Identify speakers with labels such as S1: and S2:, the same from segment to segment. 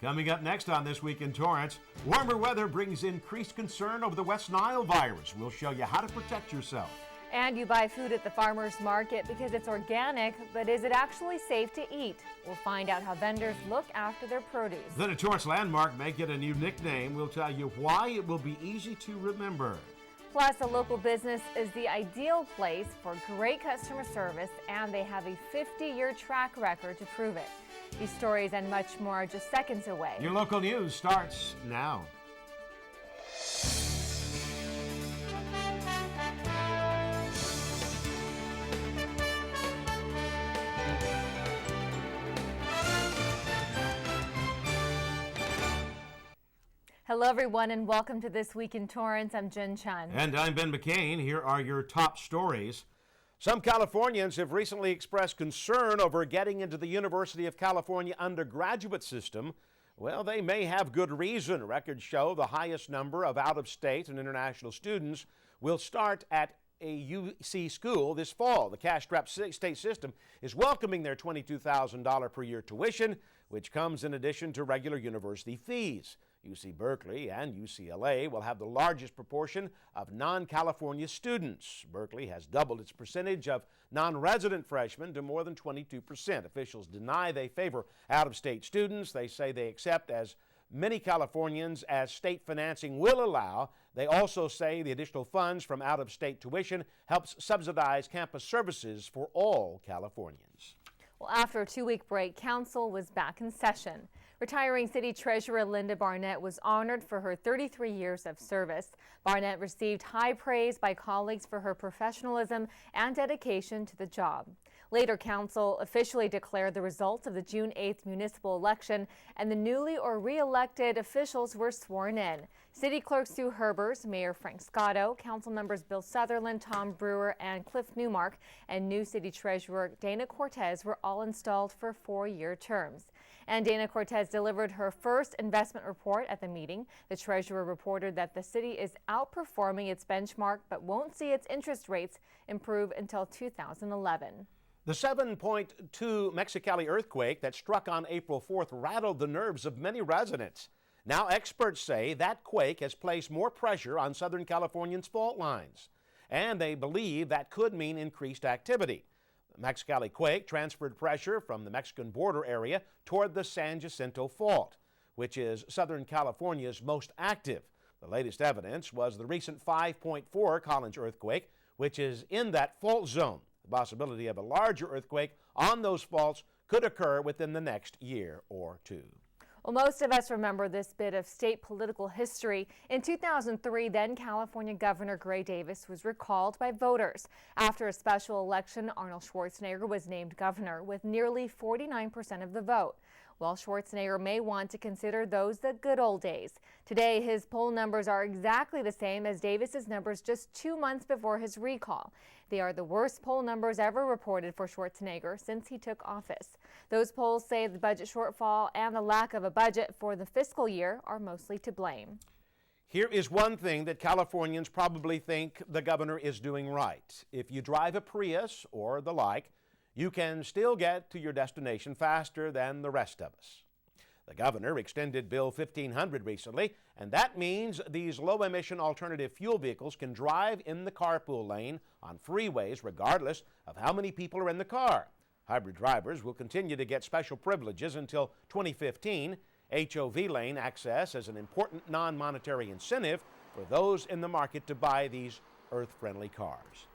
S1: Coming up next on This Week in Torrance, warmer weather brings increased concern over the West Nile virus. We'll show you how to protect yourself.
S2: And you buy food at the farmer's market because it's organic, but is it actually safe to eat? We'll find out how vendors look after their produce.
S1: Then a Torrance landmark may get a new nickname. We'll tell you why it will be easy to remember.
S2: Plus, a local business is the ideal place for great customer service, and they have a 50-year track record to prove it. These stories and much more are just seconds away.
S1: Your local news starts now.
S2: Hello, everyone, and welcome to This Week in Torrance. I'm Jin Chun.
S1: And I'm Ben McCain. Here are your top stories. Some Californians have recently expressed concern over getting into the University of California undergraduate system. Well, they may have good reason. Records show the highest number of out-of-state and international students will start at a UC school this fall. The cash-strapped state system is welcoming their $22,000 per year tuition, which comes in addition to regular university fees. UC Berkeley and UCLA will have the largest proportion of non-California students. Berkeley has doubled its percentage of non-resident freshmen to more than 22%. Officials deny they favor out-of-state students. They say they accept as many Californians as state financing will allow. They also say the additional funds from out-of-state tuition helps subsidize campus services for all Californians.
S2: Well, after a two-week break, Council was back in session. Retiring City Treasurer Linda Barnett was honored for her 33 years of service. Barnett received high praise by colleagues for her professionalism and dedication to the job. Later, Council officially declared the results of the June 8th municipal election, and the newly or re-elected officials were sworn in. City Clerk Sue Herbers, Mayor Frank Scotto, Council members Bill Sutherland, Tom Brewer, and Cliff Newmark, and new City Treasurer Dana Cortez were all installed for four-year terms. And Dana Cortez delivered her first investment report at the meeting. The treasurer reported that the city is outperforming its benchmark, but won't see its interest rates improve until 2011.
S1: The 7.2 Mexicali earthquake that struck on April 4th rattled the nerves of many residents. Now experts say that quake has placed more pressure on Southern Californians' fault lines, and they believe that could mean increased activity. The Mexicali quake transferred pressure from the Mexican border area toward the San Jacinto Fault, which is Southern California's most active. The latest evidence was the recent 5.4 Collins earthquake, which is in that fault zone. The possibility of a larger earthquake on those faults could occur within the next year or two.
S2: Well, most of us remember this bit of state political history. In 2003, then California Governor Gray Davis was recalled by voters. After a special election, Arnold Schwarzenegger was named governor with nearly 49% of the vote. Well, Schwarzenegger may want to consider those the good old days. Today, his poll numbers are exactly the same as Davis's numbers just 2 months before his recall. They are the worst poll numbers ever reported for Schwarzenegger since he took office. Those polls say the budget shortfall and the lack of a budget for the fiscal year are mostly to blame.
S1: Here is one thing that Californians probably think the governor is doing right. If you drive a Prius or the like, you can still get to your destination faster than the rest of us. The governor extended Bill 1500 recently, and that means these low-emission alternative fuel vehicles can drive in the carpool lane on freeways regardless of how many people are in the car. Hybrid drivers will continue to get special privileges until 2015. HOV lane access is an important non-monetary incentive for those in the market to buy these earth-friendly cars.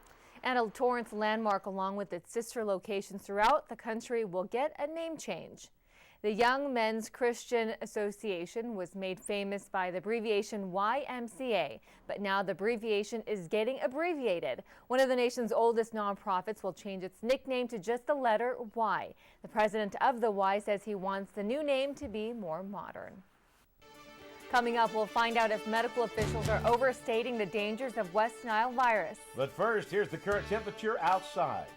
S2: And a Torrance landmark, along with its sister locations throughout the country, will get a name change. The Young Men's Christian Association was made famous by the abbreviation YMCA, but now the abbreviation is getting abbreviated. One of the nation's oldest nonprofits will change its nickname to just the letter Y. The president of the Y says he wants the new name to be more modern. Coming up, we'll find out if medical officials are overstating the dangers of West Nile virus.
S1: But first, here's the current temperature outside.